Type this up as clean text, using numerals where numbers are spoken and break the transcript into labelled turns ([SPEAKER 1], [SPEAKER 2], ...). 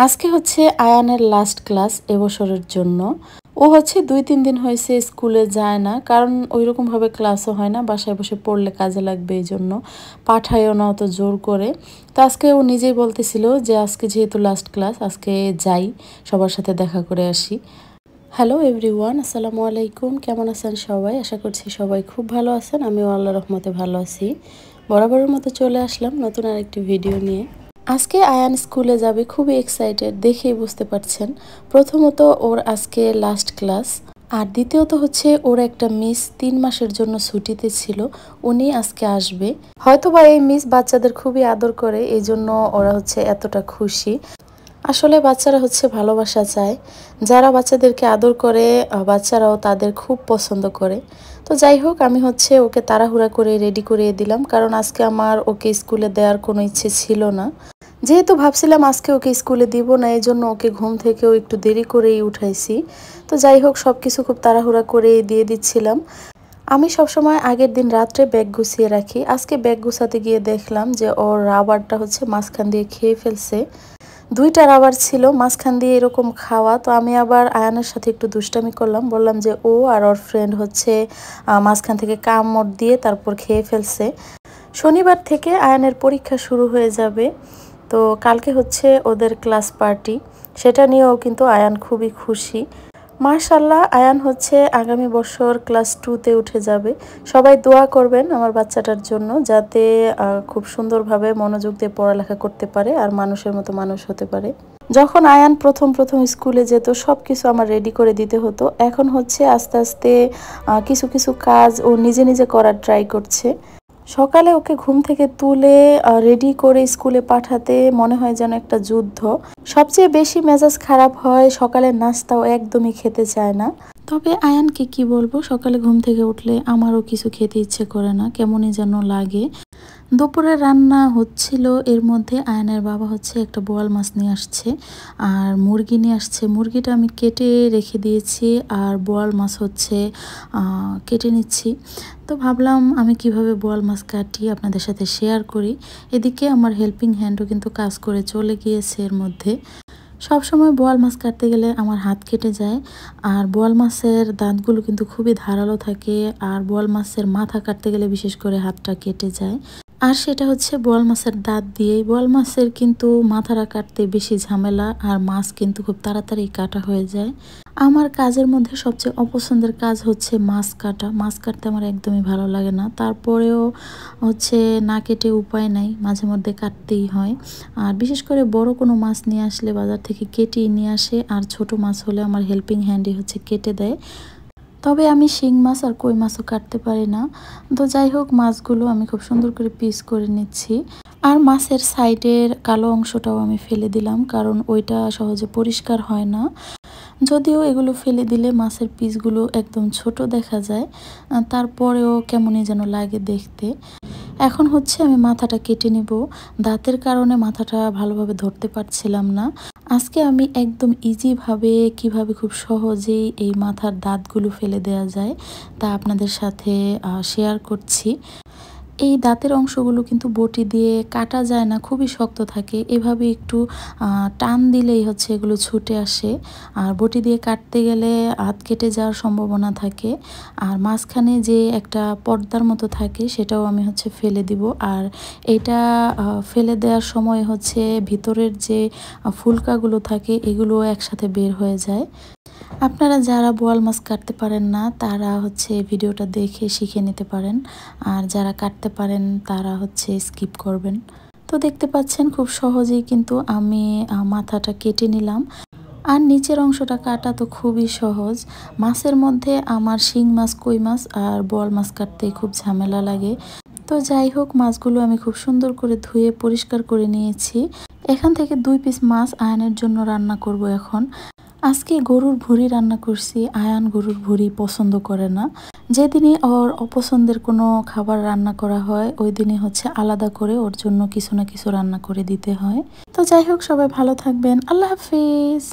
[SPEAKER 1] আজকে হচ্ছে আয়ানের লাস্ট ক্লাস এবছরের জন্য। ও হচ্ছে 2-3 দিন হয়েছে স্কুলে যায় না, কারণ ওইরকমভাবে ক্লাসও হয় না, বাসায় বসে পড়লে কাজে লাগবে, এই জন্য পাঠায়ও না অত জোর করে। তো আজকে ও নিজেই বলতেছিল যে আজকে যেহেতু লাস্ট ক্লাস, আজকে যাই, সবার সাথে দেখা করে আসি। হ্যালো এভরিওয়ান, আসসালামু আলাইকুম। কেমন আছেন সবাই? আশা করছি সবাই খুব ভালো আছেন। আমিও আল্লাহর রহমতে ভালো আছি। বরাবরের মতো চলে আসলাম নতুন আরেকটি ভিডিও নিয়ে। আজকে আয়ান স্কুলে যাবে, খুবই এক্সাইটেড, দেখেই বুঝতে পারছেন। প্রথমত ওর আজকে লাস্ট ক্লাস, আর দ্বিতীয়ত হচ্ছে ওর একটা মিস 3 মাসের জন্য ছুটিতে ছিল, উনি আজকে আসবে। হয়তোবা এই মিস বাচ্চাদের খুবই আদর করে, এই জন্য ওরা হচ্ছে এতটা খুশি। আসলে বাচ্চারা হচ্ছে ভালোবাসা চায়, যারা বাচ্চাদেরকে আদর করে বাচ্চারাও তাদের খুব পছন্দ করে। তো যাই হোক, আমি হচ্ছে ওকে তাড়াহুড়া করে রেডি করিয়ে দিলাম, কারণ আজকে আমার ওকে স্কুলে দেওয়ার কোনো ইচ্ছে ছিল না। যেহেতু ভাবছিলাম আজকে ওকে স্কুলে দিব না, এই জন্য ওকে ঘুম থেকেও একটু দেরি করেই উঠাইছি। তো যাই হোক, সব কিছু খুব তাড়াহুড়া করে দিয়ে দিচ্ছিলাম। আমি সবসময় আগের দিন রাত্রে ব্যাগ গুছিয়ে রাখি। আজকে ব্যাগ গুছাতে গিয়ে দেখলাম যে ওর রাবারটা হচ্ছে মাঝখান দিয়ে খেয়ে ফেলছে। 2টা রাবার ছিল মাঝখান দিয়ে এরকম খাওয়া। তো আমি আবার আয়ানের সাথে একটু দুষ্টামি করলাম, বললাম যে ও আর ওর ফ্রেন্ড হচ্ছে মাঝখান থেকে কামড় দিয়ে তারপর খেয়ে ফেলছে। শনিবার থেকে আয়ানের পরীক্ষা শুরু হয়ে যাবে, তো কালকে হচ্ছে ওদের ক্লাস পার্টি, সেটা নিয়েও কিন্তু আয়ান খুবই খুশি। মাশাল্লাহ, আয়ান হচ্ছে আগামী বছর ক্লাস 2তে উঠে যাবে। সবাই দোয়া করবেন আমার বাচ্চাটার জন্য, যাতে খুব সুন্দরভাবে মনোযোগ দিয়ে পড়ালেখা করতে পারে আর মানুষের মতো মানুষ হতে পারে। যখন আয়ান প্রথম প্রথম স্কুলে যেত, সব কিছু আমার রেডি করে দিতে হতো। এখন হচ্ছে আস্তে আস্তে কিছু কিছু কাজ ও নিজে নিজে করার ট্রাই করছে। সকালে ওকে ঘুম থেকে তুলে রেডি করে স্কুলে পাঠাতে মনে হয় যেন একটা যুদ্ধ। সবচেয়ে বেশি মেজাজ খারাপ হয় সকালের নাস্তাও একদমই খেতে চায় না। তবে আয়ানকে কি বলবো, সকালে ঘুম থেকে উঠলে আমারও কিছু খেতে ইচ্ছে করে না, কেমনই যেন লাগে। দুপুরে রান্না হচ্ছিল, এর মধ্যে আয়নের বাবা হচ্ছে একটা বোয়াল মাছ নিয়ে আসছে আর মুরগি নিয়ে আসছে। মুরগিটা আমি কেটে রেখে দিয়েছি আর বোয়াল মাছ হচ্ছে কেটে নিচ্ছি। তো ভাবলাম আমি কিভাবে বোয়াল মাছ কাটি আপনাদের সাথে শেয়ার করি। এদিকে আমার হেল্পিং হ্যান্ডও কিন্তু কাজ করে চলে গিয়েছে এর মধ্যে। সব সময় বোয়াল মাছ কাটতে গেলে আমার হাত কেটে যায়, আর বোয়াল মাছের দাঁতগুলো কিন্তু খুবই ধারালো থাকে, আর বোয়াল মাছের মাথা কাটতে গেলে বিশেষ করে হাতটা কেটে যায়। আর সেটা হচ্ছে বোয়াল মাছের দাঁত দিয়েই। বোয়াল মাছের কিন্তু মাথাটা কাটতে বেশি ঝামেলা, আর মাছ কিন্তু খুব তাড়াতাড়ি কাটা হয়ে যায়। আমার কাজের মধ্যে সবচেয়ে অপছন্দের কাজ হচ্ছে মাছ কাটা। মাছ কাটতে আমার একদমই ভালো লাগে না, তারপরেও হচ্ছে না কেটে উপায় নাই, মাঝে মধ্যে কাটতেই হয়। আর বিশেষ করে বড় কোনো মাছ নিয়ে আসলে বাজার থেকে কেটেই নিয়ে আসে, আর ছোট মাছ হলে আমার হেল্পিং হ্যান্ডই হচ্ছে কেটে দেয়। তবে আমি শিং মাছ আর কই মাছও কাটতে পারি না। তো যাই হোক, মাছগুলো আমি খুব সুন্দর করে পিস করে নিচ্ছি। আর মাছের সাইডের কালো অংশটাও আমি ফেলে দিলাম, কারণ ওইটা সহজে পরিষ্কার হয় না। যদিও এগুলো ফেলে দিলে মাছের পিসগুলো একদম ছোট দেখা যায়, তারপরেও কেমনই যেন লাগে দেখতে। এখন হচ্ছে আমি মাথাটা কেটে নিব। দাঁতের কারণে মাথাটা ভালোভাবে ধরতে পারছিলাম না। আজকে আমি একদম ইজিভাবে কিভাবে খুব সহজেই এই মাথার দাঁতগুলো ফেলে দেওয়া যায় তা আপনাদের সাথে শেয়ার করছি। এই দাঁতের অংশগুলো কিন্তু বটি দিয়ে কাটা যায় না, খুবই শক্ত থাকে। এভাবে একটু টান দিলেই হচ্ছে এগুলো ছুটে আসে, আর বটি দিয়ে কাটতে গেলে হাত কেটে যাওয়ার সম্ভাবনা থাকে। আর মাঝখানে যে একটা পর্দার মতো থাকে সেটাও আমি হচ্ছে ফেলে দিব। আর এটা ফেলে দেওয়ার সময় হচ্ছে ভিতরের যে ফুলকাগুলো থাকে এগুলো একসাথে বের হয়ে যায়। আপনারা যারা বোয়াল মাছ কাটতে পারেন না তারা হচ্ছে ভিডিওটা দেখে শিখে নিতে পারেন, আর যারা কাটতে পারেন তারা হচ্ছে স্কিপ করবেন। তো দেখতে পাচ্ছেন খুব সহজেই কিন্তু আমি মাথাটা কেটে নিলাম। আর নিচের অংশটা কাটা তো খুবই সহজ। মাছের মধ্যে আমার শিং মাছ, কই মাছ আর বোয়াল মাছ কাটতে খুব ঝামেলা লাগে। তো যাই হোক, মাছগুলো আমি খুব সুন্দর করে ধুয়ে পরিষ্কার করে নিয়েছি। এখান থেকে 2 পিস মাছ আয়নের জন্য রান্না করব এখন। আজকে গরুর ভুঁড়ি রান্না করছি। আয়ান গরুর ভুঁড়ি পছন্দ করে না। যেদিনই ওর অপছন্দের কোনো খাবার রান্না করা হয় ওই দিনই হচ্ছে আলাদা করে ওর জন্য কিছু না কিছু রান্না করে দিতে হয়। তো যাই হোক, সবাই ভালো থাকবেন। আল্লাহ হাফিজ।